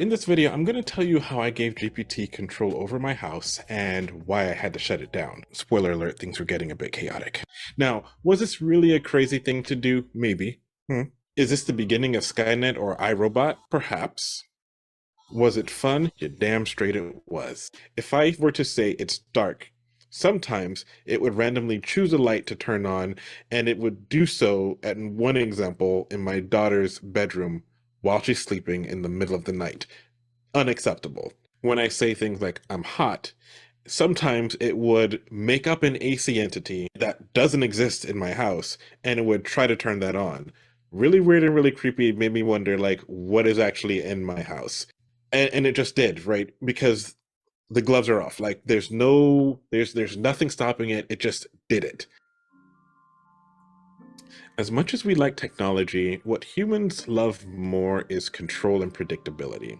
in this video, I'm going to tell you how I gave GPT control over my house and why I had to shut it down. Spoiler alert, things were getting a bit chaotic. Now, was this really a crazy thing to do? Maybe. Is this the beginning of Skynet or iRobot? Perhaps. Was it fun? You're damn straight it was. If I were to say it's dark, sometimes it would randomly choose a light to turn on, and it would do so, at one example, in my daughter's bedroom while she's sleeping in the middle of the night. Unacceptable. When I say things like, I'm hot, sometimes it would make up an AC entity that doesn't exist in my house, and it would try to turn that on. Really weird and really creepy. It made me wonder, like, what is actually in my house? And it just did, right? Because the gloves are off. Like, there's nothing stopping it. It just did it. As much as we like technology, what humans love more is control and predictability.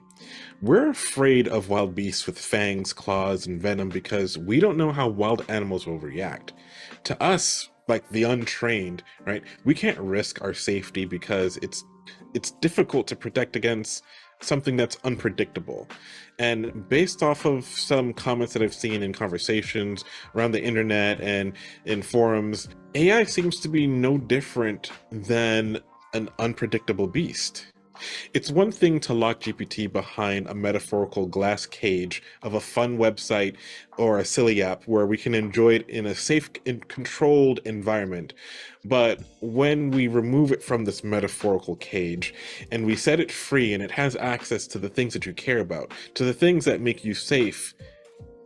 We're afraid of wild beasts with fangs, claws, and venom because we don't know how wild animals will react. To us, like the untrained, right, we can't risk our safety because it's difficult to protect against something that's unpredictable. And based off of some comments that I've seen in conversations around the internet and in forums, AI seems to be no different than an unpredictable beast. It's one thing to lock GPT behind a metaphorical glass cage of a fun website or a silly app where we can enjoy it in a safe and controlled environment. But when we remove it from this metaphorical cage and we set it free and it has access to the things that you care about, to the things that make you safe,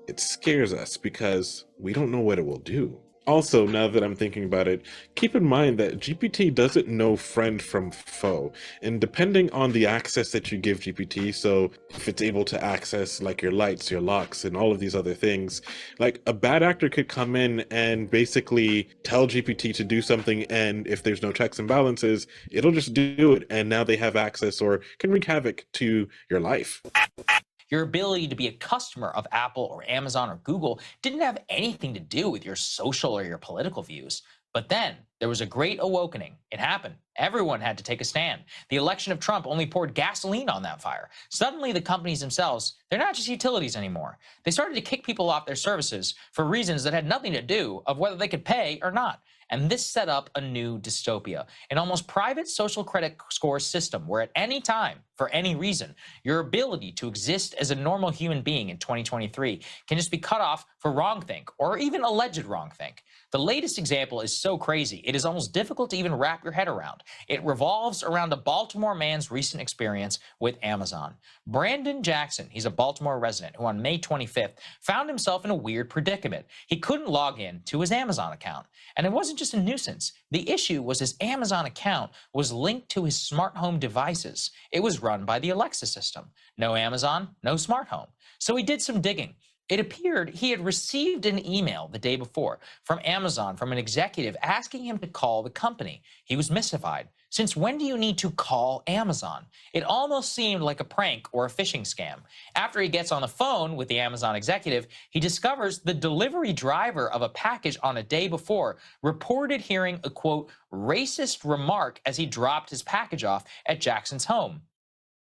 it scares us because we don't know what it will do. Also, now that I'm thinking about it, keep in mind that GPT doesn't know friend from foe, and depending on the access that you give GPT, so if it's able to access like your lights, your locks, and all of these other things, like a bad actor could come in and basically tell GPT to do something, and if there's no checks and balances, it'll just do it, and now they have access or can wreak havoc to your life. Your ability to be a customer of Apple or Amazon or Google didn't have anything to do with your social or your political views. But then there was a great awakening. It happened. Everyone had to take a stand. The election of Trump only poured gasoline on that fire. Suddenly, the companies themselves, they're not just utilities anymore. They started to kick people off their services for reasons that had nothing to do of whether they could pay or not. And this set up a new dystopia, an almost private social credit score system where at any time, for any reason, your ability to exist as a normal human being in 2023 can just be cut off for wrongthink or even alleged wrongthink. The latest example is so crazy, it is almost difficult to even wrap your head around. It revolves around a Baltimore man's recent experience with Amazon. Brandon Jackson, he's a Baltimore resident who on May 25th found himself in a weird predicament. He couldn't log in to his Amazon account. And it wasn't just a nuisance. The issue was his Amazon account was linked to his smart home devices. It was run by the Alexa system. No Amazon, no smart home. So he did some digging. It appeared he had received an email the day before from Amazon from an executive asking him to call the company. He was mystified. Since when do you need to call Amazon? It almost seemed like a prank or a phishing scam. After he gets on the phone with the Amazon executive, he discovers the delivery driver of a package on a day before reported hearing a, quote, racist remark as he dropped his package off at Jackson's home.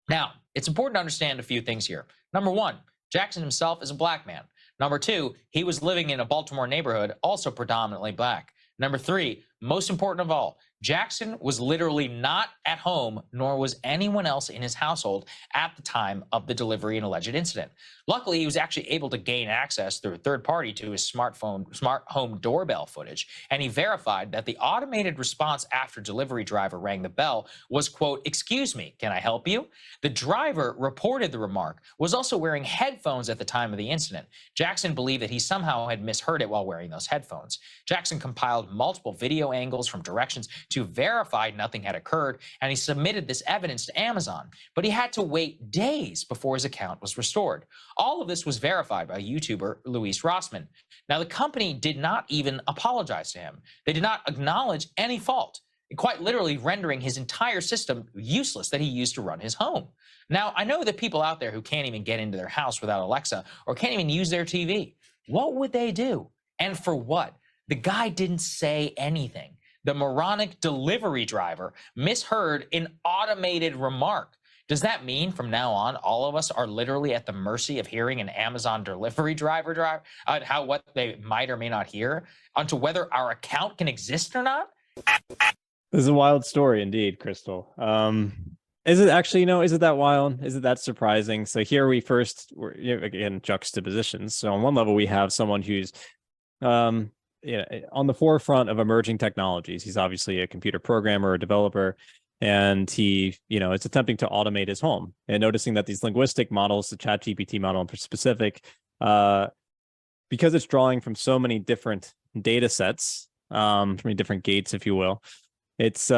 Now, it's important to understand a few things here. Number one, Jackson himself is a black man. Number two, he was living in a Baltimore neighborhood, also predominantly black. Number three, most important of all, Jackson was literally not at home, nor was anyone else in his household at the time of the delivery and alleged incident. Luckily, he was actually able to gain access through a third party to his smart home doorbell footage, and he verified that the automated response after delivery driver rang the bell was, quote, excuse me, can I help you? The driver reported the remark, was also wearing headphones at the time of the incident. Jackson believed that he somehow had misheard it while wearing those headphones. Jackson compiled multiple video angles from directions to verify nothing had occurred, and he submitted this evidence to Amazon. But he had to wait days before his account was restored. All of this was verified by YouTuber Luis Rossmann. Now, the company did not even apologize to him. They did not acknowledge any fault, quite literally rendering his entire system useless that he used to run his home. Now, I know that people out there who can't even get into their house without Alexa or can't even use their TV. What would they do? And for what? The guy didn't say anything. The moronic delivery driver misheard an automated remark. Does that mean from now on, all of us are literally at the mercy of hearing an Amazon delivery driver how what they might or may not hear, onto whether our account can exist or not? This is a wild story indeed, Crystal. Is it actually, is it that wild? Is it that surprising? So here we first, again, juxtapositions. So on one level, we have someone who's on the forefront of emerging technologies. He's obviously a computer programmer or developer, and he, is attempting to automate his home. And noticing that these linguistic models, the ChatGPT model in specific, because it's drawing from so many different data sets, from many different gates, if you will, it's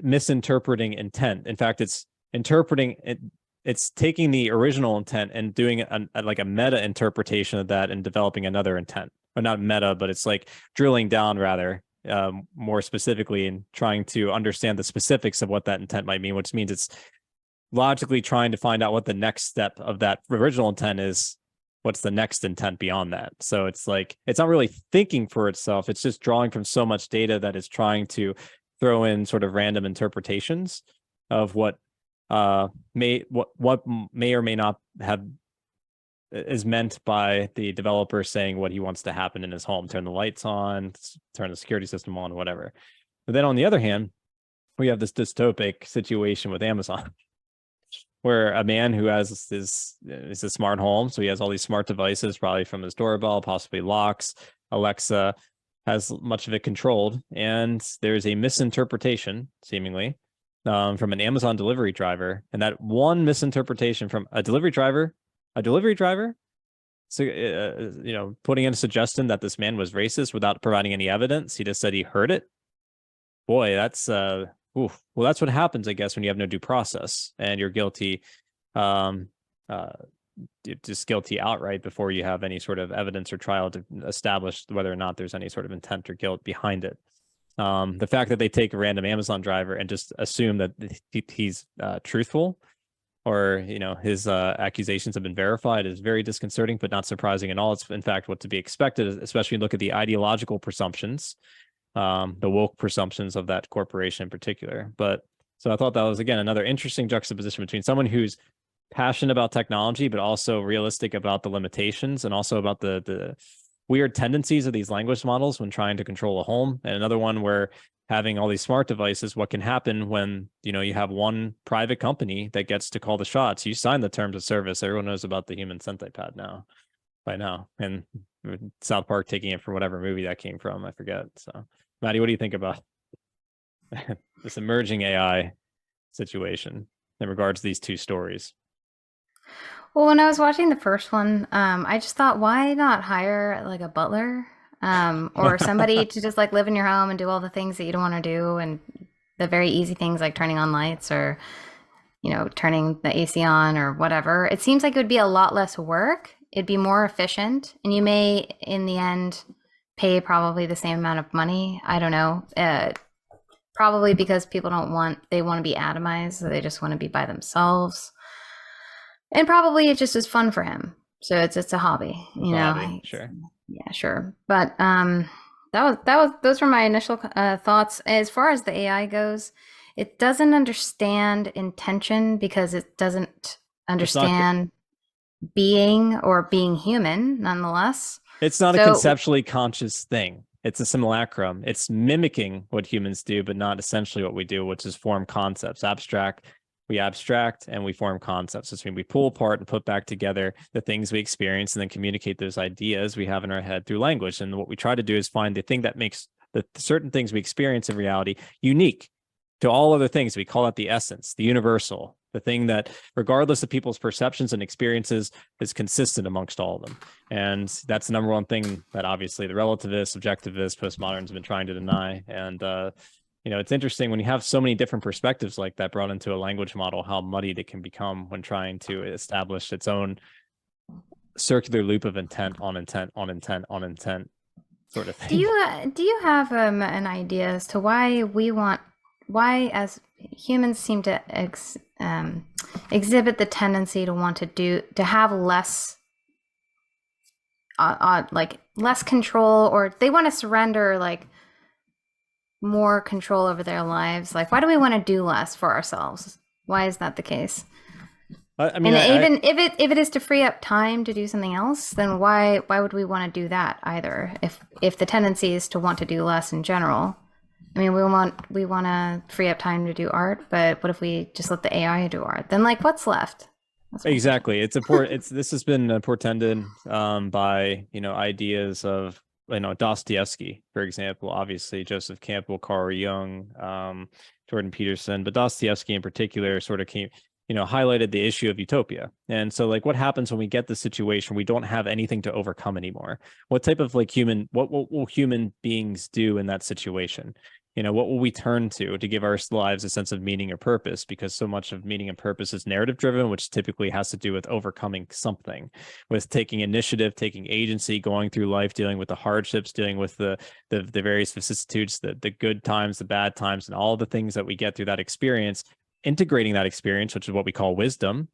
misinterpreting intent. In fact, it's interpreting it. It's taking the original intent and doing like a meta interpretation of that and developing another intent, or not meta, but it's like drilling down rather more specifically and trying to understand the specifics of what that intent might mean, which means it's logically trying to find out what the next step of that original intent is. What's the next intent beyond that? So it's like, it's not really thinking for itself. It's just drawing from so much data that it's trying to throw in sort of random interpretations of what may or may not have is meant by the developer saying what he wants to happen in his home, turn the lights on, turn the security system on, whatever. But then on the other hand, we have this dystopic situation with Amazon where a man who has is a smart home, so he has all these smart devices, probably from his doorbell, possibly locks, Alexa, has much of it controlled, and there's a misinterpretation, seemingly, from an Amazon delivery driver, and that one misinterpretation from a delivery driver, so putting in a suggestion that this man was racist without providing any evidence. He just said he heard it. Boy, that's well, that's what happens, I guess, when you have no due process and you're guilty, just guilty outright before you have any sort of evidence or trial to establish whether or not there's any sort of intent or guilt behind it. The fact that they take a random Amazon driver and just assume that he's truthful, or his accusations have been verified, is very disconcerting, but not surprising at all. It's in fact what to be expected, especially look at the ideological presumptions, the woke presumptions of that corporation in particular. But so I thought that was, again, another interesting juxtaposition between someone who's passionate about technology, but also realistic about the limitations and also about the weird tendencies of these language models when trying to control a home, and another one where having all these smart devices, what can happen when you have one private company that gets to call the shots. You sign the terms of service. Everyone knows about the human centipede by now, and South Park taking it from whatever movie that came from, I forget. So Maddie, what do you think about this emerging AI situation in regards to these two stories? Well, when I was watching the first one, I just thought, why not hire like a butler, or somebody to just like live in your home and do all the things that you don't want to do, and the very easy things like turning on lights or, turning the AC on or whatever. It seems like it would be a lot less work. It'd be more efficient, and you may, in the end, pay probably the same amount of money. I don't know. Probably because people they want to be atomized, so they just want to be by themselves. And probably it just is fun for him. So it's a hobby, Sure. Yeah, sure. But those were my initial thoughts. As far as the AI goes, it doesn't understand intention because it doesn't understand being human, nonetheless. It's not a conceptually conscious thing. It's a simulacrum. It's mimicking what humans do, but not essentially what we do, which is form concepts. We abstract and we form concepts. This means we pull apart and put back together the things we experience and then communicate those ideas we have in our head through language. And what we try to do is find the thing that makes the certain things we experience in reality unique to all other things. We call it the essence, the universal, the thing that, regardless of people's perceptions and experiences, is consistent amongst all of them. And that's the number one thing that obviously the relativists, objectivists, postmoderns have been trying to deny. And it's interesting when you have so many different perspectives like that brought into a language model, how muddied it can become when trying to establish its own circular loop of intent on intent on intent on intent sort of thing. Do you have an idea as to why as humans seem to exhibit the tendency to want to have less less control, or they want to surrender like more control over their lives? Like, why do we want to do less for ourselves? Why is that the case? I mean, And even if it is to free up time to do something else, then why would we want to do that either? If the tendency is to want to do less in general, I mean, we want to free up time to do art, but what if we just let the AI do art? Then like, what's left? That's my exactly. This has been portended by, you know, ideas of, you know, Dostoevsky, for example, obviously Joseph Campbell, Carl Jung, Jordan Peterson, but Dostoevsky in particular sort of came, you know, highlighted the issue of utopia. And so like what happens when we get the situation we don't have anything to overcome anymore? What type of like what will human beings do in that situation? You know, what will we turn to give our lives a sense of meaning or purpose? Because so much of meaning and purpose is narrative driven, which typically has to do with overcoming something, with taking initiative, taking agency, going through life, dealing with the hardships, dealing with the various vicissitudes, the good times, the bad times, and all the things that we get through that experience, integrating that experience, which is what we call wisdom.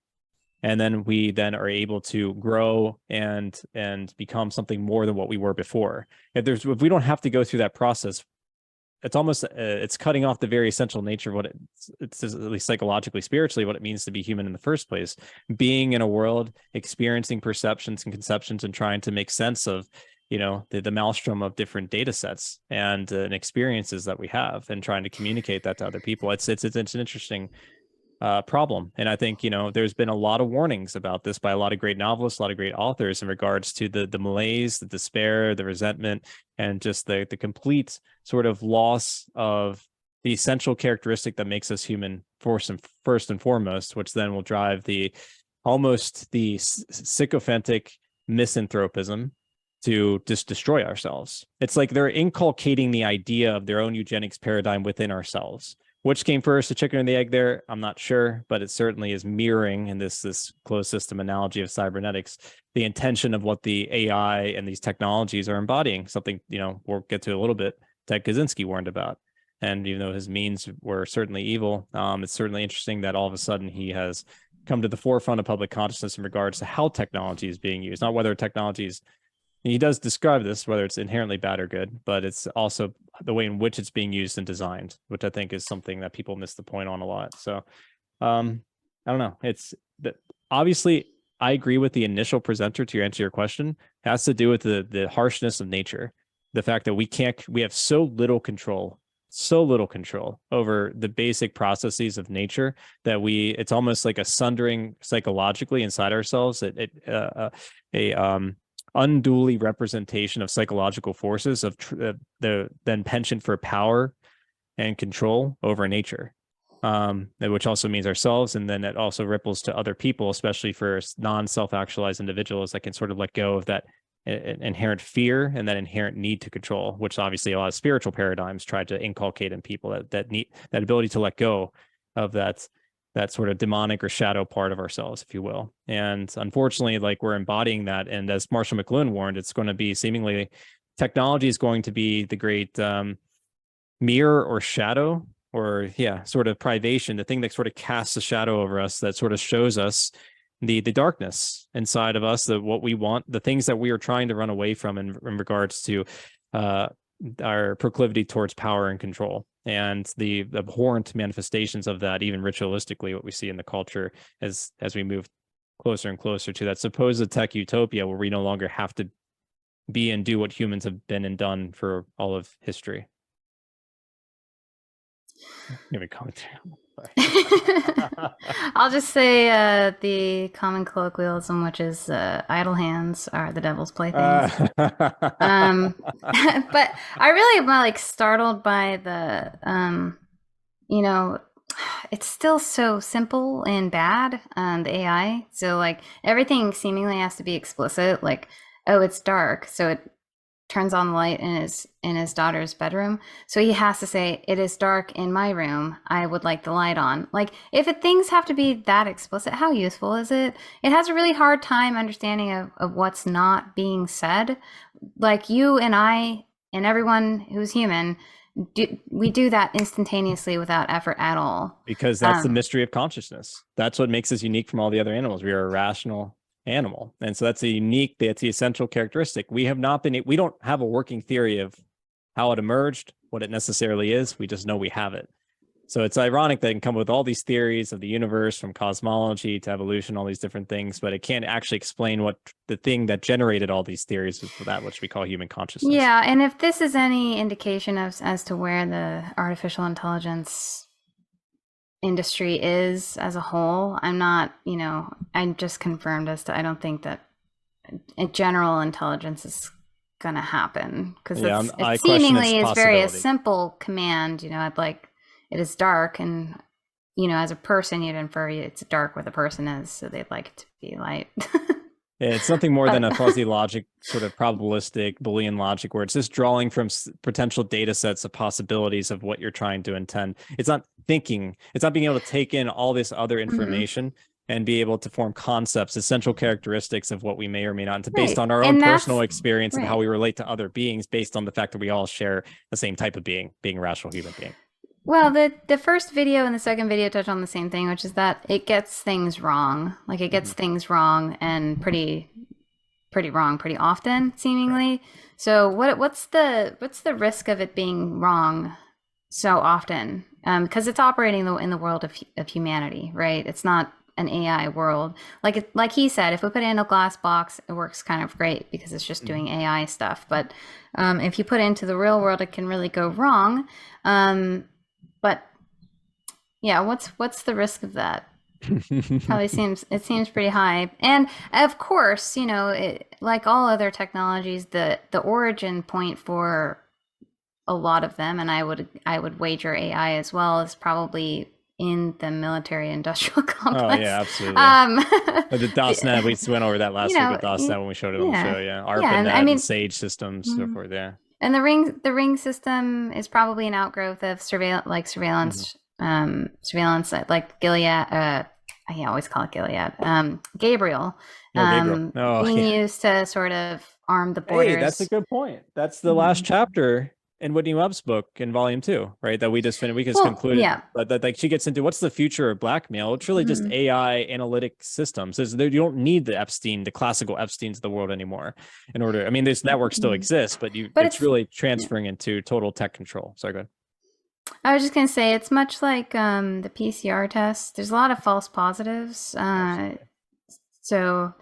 And then we then are able to grow and become something more than what we were before. If we don't have to go through that process, it's almost it's cutting off the very essential nature of what it's at least psychologically, spiritually, what it means to be human in the first place. Being in a world, experiencing perceptions and conceptions, and trying to make sense of, you know, the maelstrom of different data sets and experiences that we have, and trying to communicate that to other people. It's an interesting problem. And I think, you know, there's been a lot of warnings about this by a lot of great novelists, a lot of great authors in regards to the malaise, the despair, the resentment, and just the complete sort of loss of the essential characteristic that makes us human first and foremost, which then will drive the sycophantic misanthropism to just destroy ourselves. It's like they're inculcating the idea of their own eugenics paradigm within ourselves. Which came first, the chicken or the egg there? I'm not sure, but it certainly is mirroring in this closed system analogy of cybernetics, the intention of what the AI and these technologies are embodying, something, you know, we'll get to a little bit, Ted Kaczynski warned about. And even though his means were certainly evil, it's certainly interesting that all of a sudden he has come to the forefront of public consciousness in regards to how technology is being used, not whether technology is, he does describe this, whether it's inherently bad or good, but it's also the way in which it's being used and designed, which I think is something that people miss the point on a lot. So I don't know. It's that obviously I agree with the initial presenter to answer your question. It has to do with the harshness of nature. The fact that we have so little control over the basic processes of nature that it's almost like a sundering psychologically inside ourselves. Unduly representation of psychological forces of the then penchant for power and control over nature, which also means ourselves, and then it also ripples to other people, especially for non-self-actualized individuals that can sort of let go of that inherent fear and that inherent need to control, which obviously a lot of spiritual paradigms try to inculcate in people, that ability to let go of that sort of demonic or shadow part of ourselves, if you will. And unfortunately, like, we're embodying that. And as Marshall McLuhan warned, it's going to be seemingly, technology is going to be the great mirror or shadow, or sort of privation, the thing that sort of casts a shadow over us, that sort of shows us the darkness inside of us, what we want, the things that we are trying to run away from in regards to our proclivity towards power and control, and the abhorrent manifestations of that, even ritualistically, what we see in the culture as we move closer and closer to that supposed tech utopia, where we no longer have to be and do what humans have been and done for all of history. Give me a commentary. I'll just say the common colloquialism, which is idle hands are the devil's playthings. But I really am like startled by the you know, it's still so simple and bad, the AI. So like everything seemingly has to be explicit, like, oh, it's dark, so it turns on the light in his daughter's bedroom, so he has to say, it is dark in my room, I would like the light on. Like, if things have to be that explicit, how useful is it? It has a really hard time understanding of what's not being said. Like, you and I and everyone who's human, we do that instantaneously without effort at all, because that's the mystery of consciousness. That's what makes us unique from all the other animals. We are a rational animal, and so that's the essential characteristic. We don't have a working theory of how it emerged, what it necessarily is. We just know we have it. So it's ironic that it can come with all these theories of the universe, from cosmology to evolution, all these different things, but it can't actually explain what the thing that generated all these theories is, that which we call human consciousness. Yeah, and if this is any indication of as to where the artificial intelligence industry is as a whole, I'm not, I'm just confirmed as to I don't think that a general intelligence is gonna happen, because it seemingly is very a simple command. I'd like it is dark, and as a person you'd infer it's dark where the person is, so they'd like it to be light. Yeah, it's nothing more than a fuzzy logic, sort of probabilistic Boolean logic, where it's just drawing from potential data sets of possibilities of what you're trying to intend. It's not thinking, it's not being able to take in all this other information and be able to form concepts, essential characteristics of what we may or may not, based on our own personal experience and how we relate to other beings, based on the fact that we all share the same type of being a rational human being. Well, the first video and the second video touch on the same thing, which is that it gets things wrong. Like, it gets things wrong, and pretty wrong pretty often, seemingly. So what's the risk of it being wrong so often? Because it's operating in the world of humanity, right? It's not an AI world. Like he said, if we put it in a glass box, it works kind of great because it's just doing AI stuff. But if you put it into the real world, it can really go wrong. But yeah, what's the risk of that? Probably seems pretty high. And of course, like all other technologies, the origin point for a lot of them, and I would wager AI as well, is probably in the military industrial complex. Oh yeah, absolutely. The DOSNet, we went over that last week with DOSNet when we showed it on the show. Yeah, ARPANET, and Sage systems, so forth. Yeah. And the ring system is probably an outgrowth of surveillance, like Gilead. I always call it Gilead. Gabriel. Being used to sort of arm the borders. Hey, that's a good point. That's the last chapter in Whitney Webb's book in volume 2, right? That we just finished. We just concluded. Yeah. But that, like, she gets into what's the future of blackmail. It's really just AI analytic systems. You don't need the classical Epsteins of the world anymore in order. I mean, this network still exists, but it's really transferring into total tech control. Sorry, go ahead. I was just going to say, it's much like the PCR test. There's a lot of false positives. So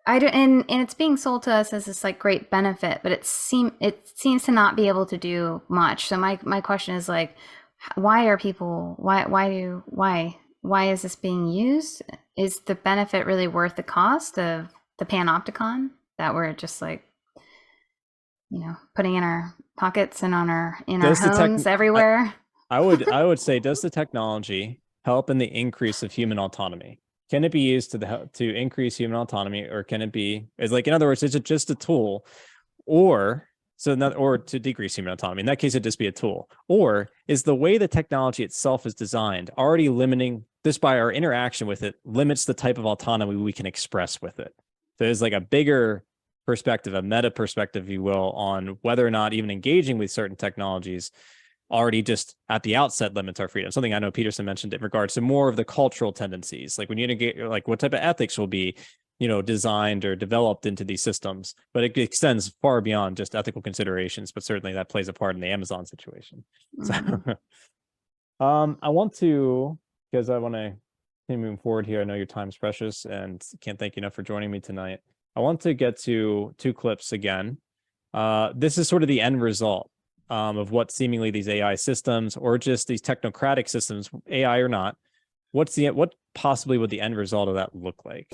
and it's being sold to us as this like great benefit, but it seems to not be able to do much. So my question is, like, why is this being used? Is the benefit really worth the cost of the panopticon that we're just like, putting in our pockets and in our homes everywhere? I would say, does the technology help in the increase of human autonomy? Can it be used to increase human autonomy, or can it be, in other words, is it just a tool, or to decrease human autonomy? In that case, it'd just be a tool. Or is the way the technology itself is designed already limiting, this by our interaction with it, limits the type of autonomy we can express with it? So there's like a bigger perspective, a meta perspective, if you will, on whether or not even engaging with certain technologies already just at the outset limits our freedom. Something I know Peterson mentioned in regards to more of the cultural tendencies, like when you integrate, like what type of ethics will be, designed or developed into these systems. But it extends far beyond just ethical considerations, but certainly that plays a part in the Amazon situation. So I want to, because I want to moving forward here. I know your time's precious and can't thank you enough for joining me tonight. I want to get to 2 clips again. This is sort of the end result of what seemingly these AI systems, or just these technocratic systems, AI or not, what possibly would the end result of that look like?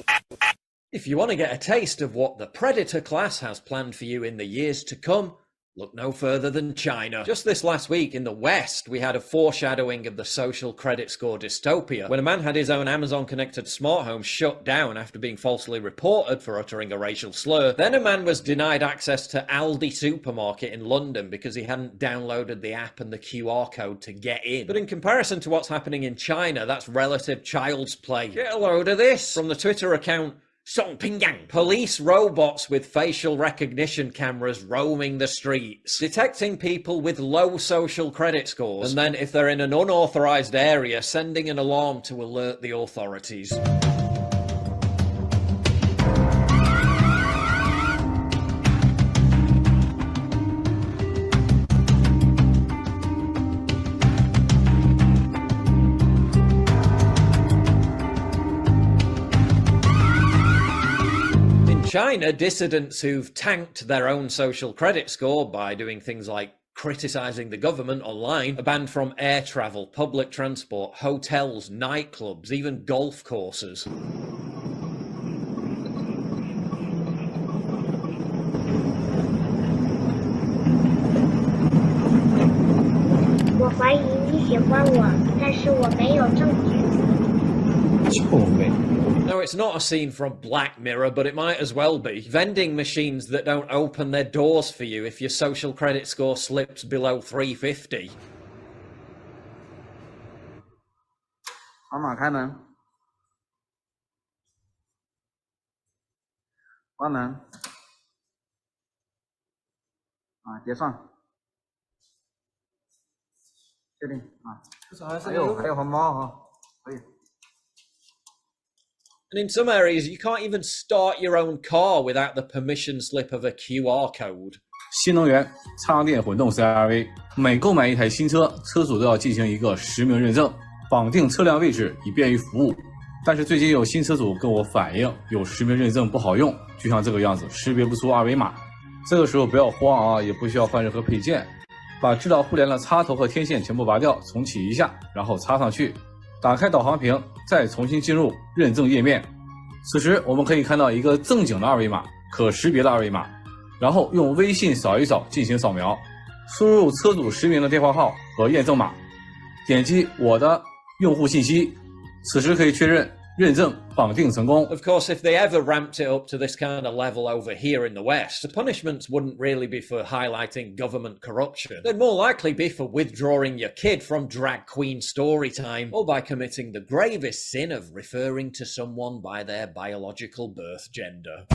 If you want to get a taste of what the Predator class has planned for you in the years to come, look no further than China. Just this last week in the West, we had a foreshadowing of the social credit score dystopia, when a man had his own Amazon-connected smart home shut down after being falsely reported for uttering a racial slur. Then a man was denied access to Aldi supermarket in London because he hadn't downloaded the app and the QR code to get in. But in comparison to what's happening in China, that's relative child's play. Get a load of this from the Twitter account Song Pingyang. Police robots with facial recognition cameras roaming the streets, detecting people with low social credit scores, and then if they're in an unauthorized area, sending an alarm to alert the authorities. China, dissidents who've tanked their own social credit score by doing things like criticizing the government online are banned from air travel, public transport, hotels, nightclubs, even golf courses. 我怀疑你喜欢我，但是我没有证据。臭美。 No, it's not a scene from Black Mirror, but it might as well be. Vending machines that don't open their doors for you if your social credit score slips below 350. 号码开门，关门，结算，确定啊？还有红包哈，可以。 And in some areas, you can't even start your own car without the permission slip of a QR code. 新能源插电混动 CR-V， 每购买一台新车，车主都要进行一个实名认证，绑定车辆位置以便于服务。但是最近有新车主跟我反映，有实名认证不好用，就像这个样子，识别不出二维码。这个时候不要慌啊，也不需要换任何配件，把智导互联的插头和天线全部拔掉，重启一下，然后插上去。 打开导航屏，再重新进入认证页面。此时我们可以看到一个正经的二维码，可识别的二维码，然后用微信扫一扫进行扫描，输入车主实名的电话号和验证码，点击我的用户信息，此时可以确认认证绑定成功。 Of course, if they ever ramped it up to this kind of level over here in the West, the punishments wouldn't really be for highlighting government corruption. They'd more likely be for withdrawing your kid from drag queen story time, or by committing the gravest sin of referring to someone by their biological birth gender.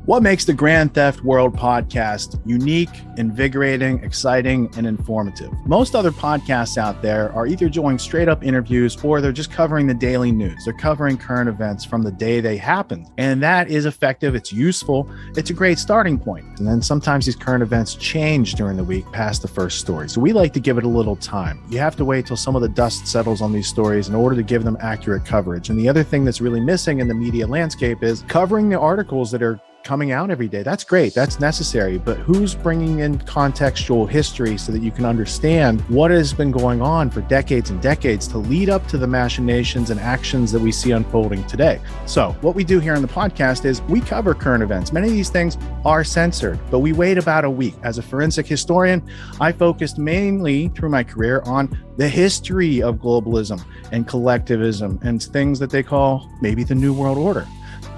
What makes the Grand Theft World podcast unique, invigorating, exciting, and informative? Most other podcasts out there are either doing straight up interviews or they're just covering the daily news. They're covering current events from the day they happened. And that is effective. It's useful. It's a great starting point. And then sometimes these current events change during the week past the first story. So we like to give it a little time. You have to wait till some of the dust settles on these stories in order to give them accurate coverage. And the other thing that's really missing in the media landscape is covering the articles that are coming out every day. That's great. That's necessary. But who's bringing in contextual history so that you can understand what has been going on for decades and decades to lead up to the machinations and actions that we see unfolding today? So what we do here on the podcast is we cover current events. Many of these things are censored, but we wait about a week. As a forensic historian, I focused mainly through my career on the history of globalism and collectivism and things that they call maybe the New World Order.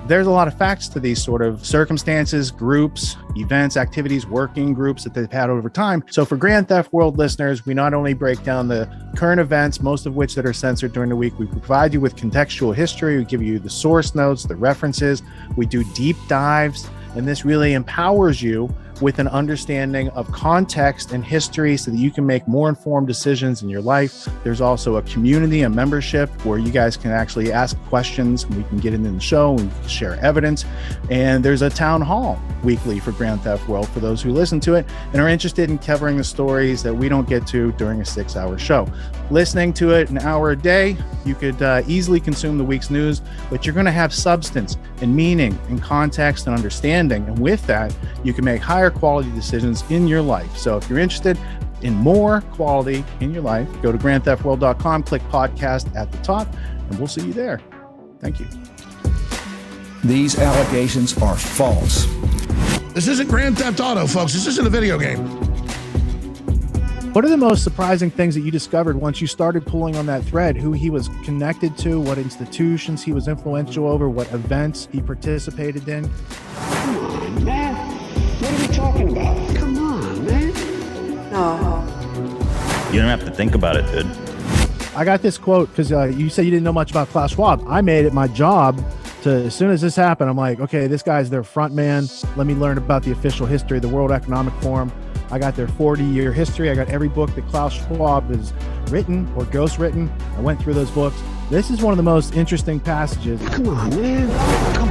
There's a lot of facts to these sort of circumstances, groups, events, activities, working groups that they've had over time. So for Grand Theft World listeners, we not only break down the current events, most of which that are censored during the week, we provide you with contextual history, we give you the source notes, the references, we do deep dives, and this really empowers you with an understanding of context and history so that you can make more informed decisions in your life. There's also a community, a membership where you guys can actually ask questions. We can get into the show, we can share evidence. And there's a town hall weekly for Grand Theft World for those who listen to it and are interested in covering the stories that we don't get to during a 6-hour show. Listening to it an hour a day, you could easily consume the week's news, but you're going to have substance and meaning and context and understanding. And with that, you can make higher quality decisions in your life. So if you're interested in more quality in your life, go to grandtheftworld.com, click podcast at the top, and we'll see you there. Thank you. These allegations are false. This isn't Grand Theft Auto, folks. This isn't a video game. What are the most surprising things that you discovered once you started pulling on that thread? Who he was connected to, what institutions he was influential over, what events he participated in? Come on, man. What are we talking about? Come on, man. No. You don't have to think about it, dude. I got this quote because you said you didn't know much about Klaus Schwab. I made it my job to, as soon as this happened, I'm like, okay, this guy's their front man. Let me learn about the official history of the World Economic Forum. I got their 40-year history. I got every book that Klaus Schwab has written or ghostwritten. I went through those books. This is one of the most interesting passages. Come on, man. Come